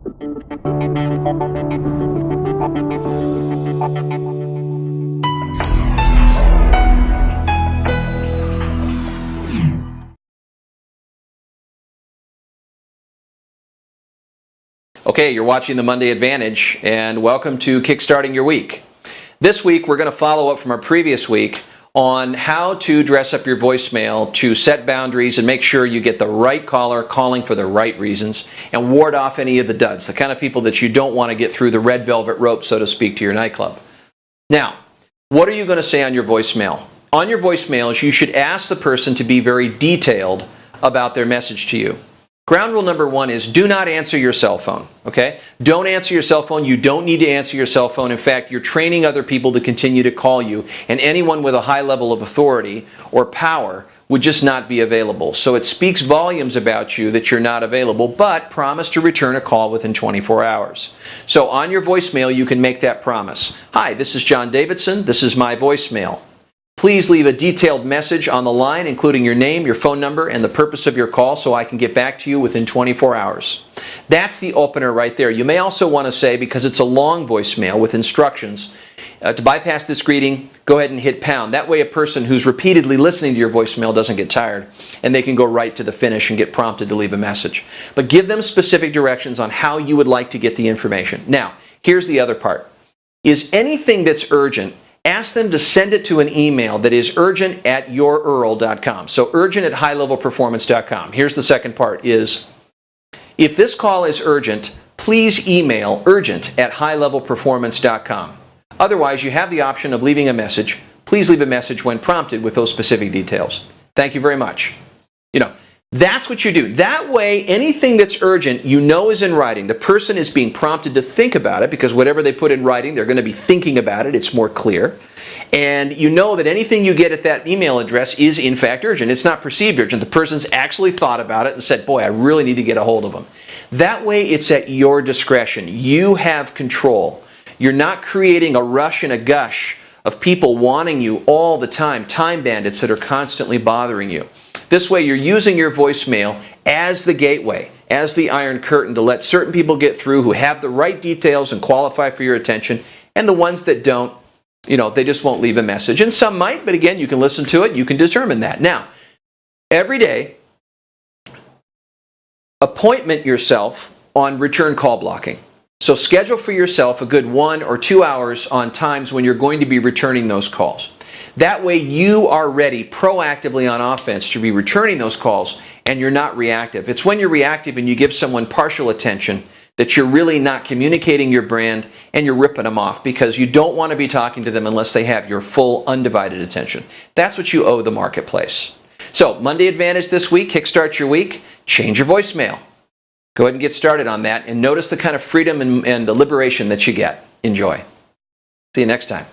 Okay, you're watching the Monday Advantage, and welcome to Kickstarting Your Week. This week, we're going to follow up from our previous week on how to dress up your voicemail to set boundaries and make sure you get the right caller calling for the right reasons and ward off any of the duds, the kind of people that you don't want to get through the red velvet rope, so to speak, to your nightclub. Now, what are you going to say on your voicemail? On your voicemails, you should ask the person to be very detailed about their message to you. Ground rule number one is do not answer your cell phone, okay? Don't answer your cell phone. You don't need to answer your cell phone. In fact, you're training other people to continue to call you, and anyone with a high level of authority or power would just not be available. So it speaks volumes about you that you're not available, but promise to return a call within 24 hours. So on your voicemail, you can make that promise. Hi, this is John Davidson. This is my voicemail. Please leave a detailed message on the line, including your name, your phone number, and the purpose of your call so I can get back to you within 24 hours. That's the opener right there. You may also want to say, because it's a long voicemail with instructions, to bypass this greeting, go ahead and hit pound. That way a person who's repeatedly listening to your voicemail doesn't get tired, and they can go right to the finish and get prompted to leave a message. But give them specific directions on how you would like to get the information. Now, here's the other part. Is anything that's urgent, ask them to send it to an email that is urgent@yourearl.com. So urgent@highlevelperformance.com. Here's the second part is, if this call is urgent, please email urgent@highlevelperformance.com. Otherwise, you have the option of leaving a message. Please leave a message when prompted with those specific details. Thank you very much. That's what you do. That way, anything that's urgent, you know is in writing. The person is being prompted to think about it because whatever they put in writing, they're going to be thinking about it. It's more clear. And you know that anything you get at that email address is in fact urgent. It's not perceived urgent. The person's actually thought about it and said, boy, I really need to get a hold of them. That way, it's at your discretion. You have control. You're not creating a rush and a gush of people wanting you all the time, time bandits that are constantly bothering you. This way, you're using your voicemail as the gateway, as the iron curtain to let certain people get through who have the right details and qualify for your attention, and the ones that don't, they just won't leave a message. And some might, but again, you can listen to it, you can determine that. Now, every day, appointment yourself on return call blocking. So schedule for yourself a good 1 or 2 hours on times when you're going to be returning those calls. That way you are ready proactively on offense to be returning those calls and you're not reactive. It's when you're reactive and you give someone partial attention that you're really not communicating your brand and you're ripping them off because you don't want to be talking to them unless they have your full undivided attention. That's what you owe the marketplace. So Monday Advantage this week, kickstart your week, change your voicemail. Go ahead and get started on that and notice the kind of freedom and the liberation that you get. Enjoy. See you next time.